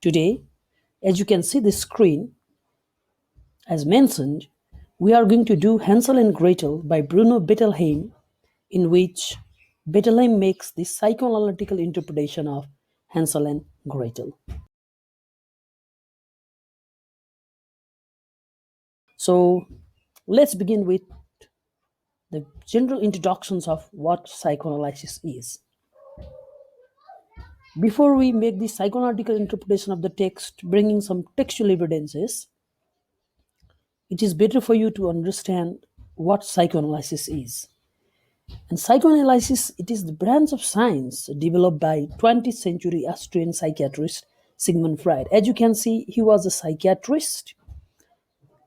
Today, as you can see the screen, as mentioned, we are going to do Hansel and Gretel by Bruno Bettelheim, in which Bettelheim makes the psychoanalytical interpretation of Hansel and Gretel. So let's begin with the general introductions of what psychoanalysis is. Before we make the psychoanalytical interpretation of the text, bringing some textual evidences, it is better for you to understand what psychoanalysis is. And psychoanalysis, it is the branch of science developed by 20th century Austrian psychiatrist Sigmund Freud. As you can see, he was a psychiatrist.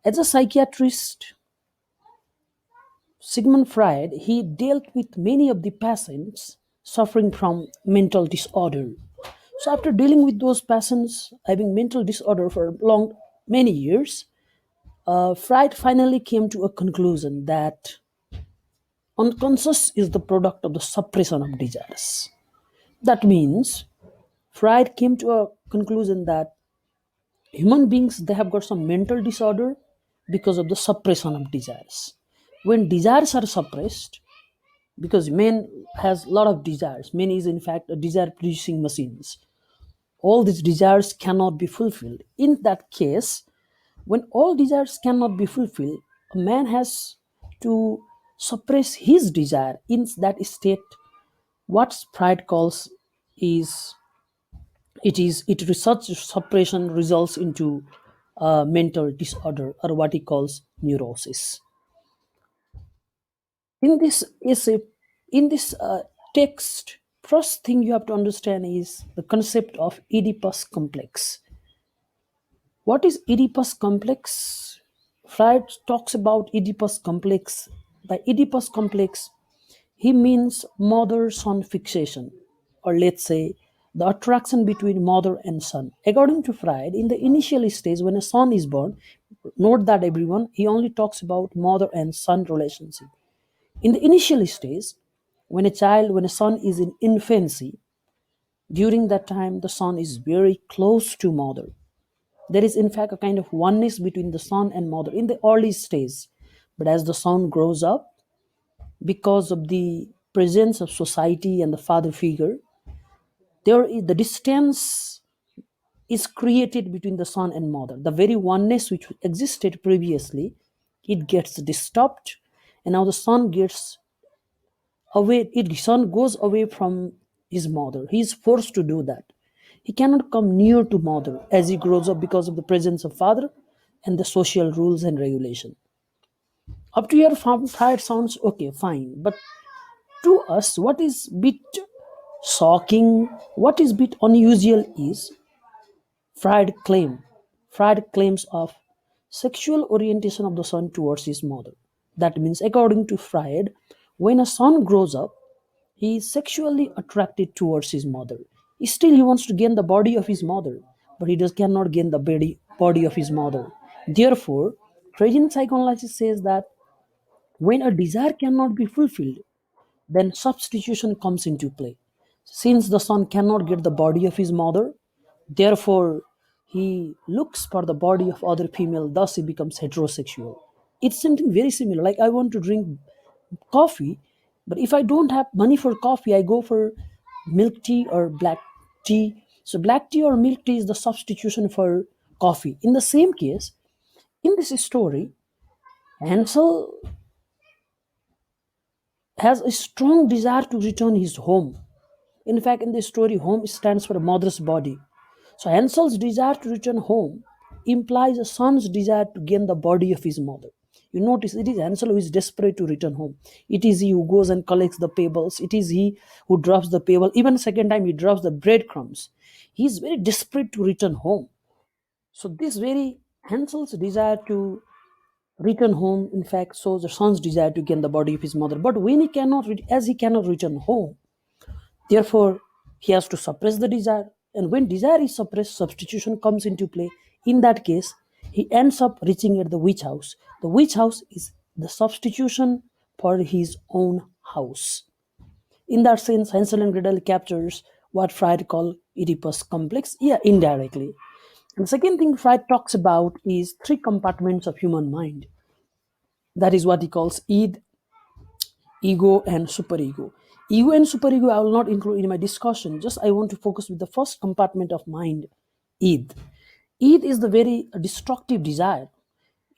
As a psychiatrist, Sigmund Freud, he dealt with many of the patients suffering from mental disorder. So after dealing with those patients having mental disorder for many years, Freud finally came to a conclusion that unconscious is the product of the suppression of desires. That means Freud came to a conclusion that human beings, they have got some mental disorder because of the suppression of desires. When desires are suppressed, because man has a lot of desires, man is in fact a desire producing machines. All these desires cannot be fulfilled. In that case, when all desires cannot be fulfilled, a man has to suppress his desire. In that state, what Freud calls is such suppression results into mental disorder, or what he calls neurosis. In this essay, in this text, first thing you have to understand is the concept of Oedipus complex. What is Oedipus complex? Freud talks about Oedipus complex. By Oedipus complex, he means mother-son fixation, or let's say the attraction between mother and son. According to Freud, in the initial stage when a son is born, note that everyone, he only talks about mother and son relationship. In the initial stage, when a son is in infancy, during that time the son is very close to mother. There is in fact a kind of oneness between the son and mother in the early stage. But as the son grows up, because of the presence of society and the father figure, the distance is created between the son and mother. The very oneness which existed previously, it gets disturbed, and now the son gets away. Son goes away from his mother. He is forced to do that. He cannot come near to mother as he grows up because of the presence of father and the social rules and regulation. Up to here, Freud sounds okay, fine. But to us, what is bit shocking, what is bit unusual is Freud claim. Freud claims of sexual orientation of the son towards his mother. That means, according to Freud, when a son grows up, he is sexually attracted towards his mother. Still, he wants to gain the body of his mother, but he cannot gain the body of his mother. Therefore, Freudian psychoanalysis says that when a desire cannot be fulfilled, then substitution comes into play. Since the son cannot get the body of his mother, therefore he looks for the body of other female, thus he becomes heterosexual. It's something very similar. Like, I want to drink coffee, but if I don't have money for coffee, I go for milk tea or black tea. So black tea or milk tea is the substitution for coffee. In the same case, in this story, Hansel has a strong desire to return his home. In fact, in this story, home stands for a mother's body. So Hansel's desire to return home implies a son's desire to gain the body of his mother. You notice it is Hansel who is desperate to return home. It is he who goes and collects the pebbles. It is he who drops the pebble. Even second time he drops the breadcrumbs. He is very desperate to return home. So this very Hansel's desire to return home, in fact, shows the son's desire to gain the body of his mother. But when he cannot, as he cannot return home, therefore, he has to suppress the desire. And when desire is suppressed, substitution comes into play. In that case, he ends up reaching at the witch house. The witch house is the substitution for his own house. In that sense, Hansel and Gretel captures what Freud called Oedipus complex, yeah, indirectly. And the second thing Freud talks about is three compartments of human mind. That is what he calls ego, and superego. Ego and superego I will not include in my discussion. Just I want to focus with the first compartment of mind, id. Id is the very destructive desire.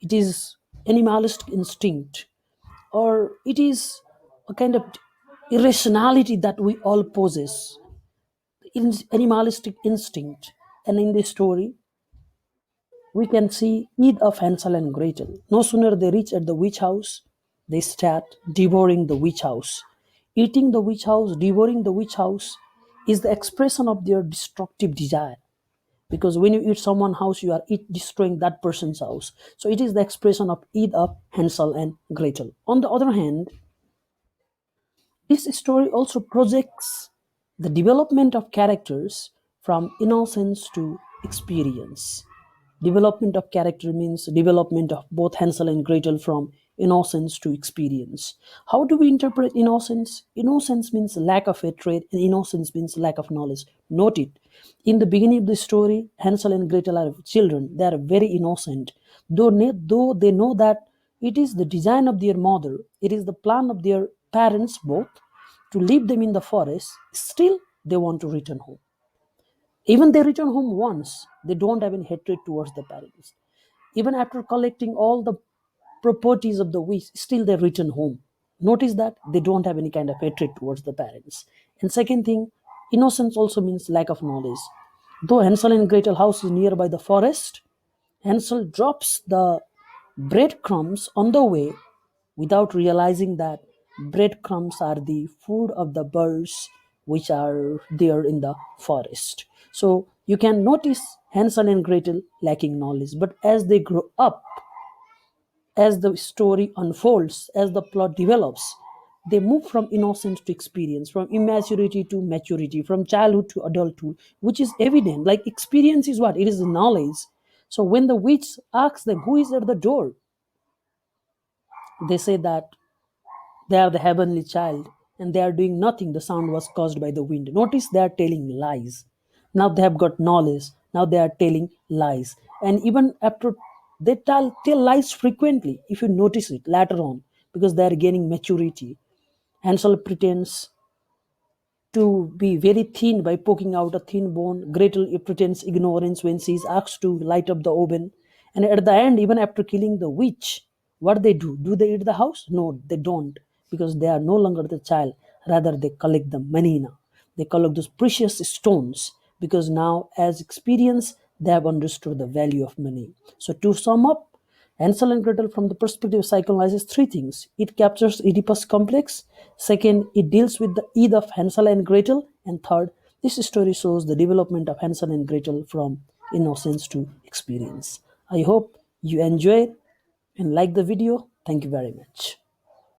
It is animalistic instinct, or it is a kind of irrationality that we all possess, animalistic instinct. And in this story, we can see Eid of Hansel and Gretel. No sooner they reach at the witch house, they start devouring the witch house. Eating the witch house, devouring the witch house is the expression of their destructive desire. Because when you eat someone's house, you are destroying that person's house. So it is the expression of Eid of Hansel and Gretel. On the other hand, this story also projects the development of characters from innocence to experience. Development of character means development of both Hansel and Gretel from innocence to experience. How do we interpret innocence? Innocence means lack of hatred, and innocence means lack of knowledge. Note it. In the beginning of the story, Hansel and Gretel are children. They are very innocent. Though they know that it is the design of their mother, it is the plan of their parents both to leave them in the forest, still they want to return home. Even they return home once, they don't have any hatred towards the parents. Even after collecting all the properties of the wish, still they return home. Notice that they don't have any kind of hatred towards the parents. And second thing, innocence also means lack of knowledge. Though Hansel and Gretel house is nearby the forest, Hansel drops the breadcrumbs on the way without realizing that breadcrumbs are the food of the birds which are there in the forest. So you can notice Hansel and Gretel lacking knowledge, but as they grow up, as the story unfolds, as the plot develops, they move from innocence to experience, from immaturity to maturity, from childhood to adulthood, which is evident. Like experience is what? It is knowledge. So when the witch asks them, who is at the door? They say that they are the heavenly child and they are doing nothing. The sound was caused by the wind. Notice they are telling lies. Now they have got knowledge. Now they are telling lies. And even after they tell lies frequently, if you notice it later on, because they are gaining maturity. Hansel pretends to be very thin by poking out a thin bone. Gretel pretends ignorance when she is asked to light up the oven. And at the end, even after killing the witch, what they do? Do they eat the house? No, they don't, because they are no longer the child. Rather, they collect the money now. They collect those precious stones because now, as experience, they have understood the value of money. So, to sum up, Hansel and Gretel, from the perspective of psychoanalysis, three things. It captures Oedipus complex. Second, it deals with the Id of Hansel and Gretel. And third, this story shows the development of Hansel and Gretel from innocence to experience. I hope you enjoyed and like the video. Thank you very much.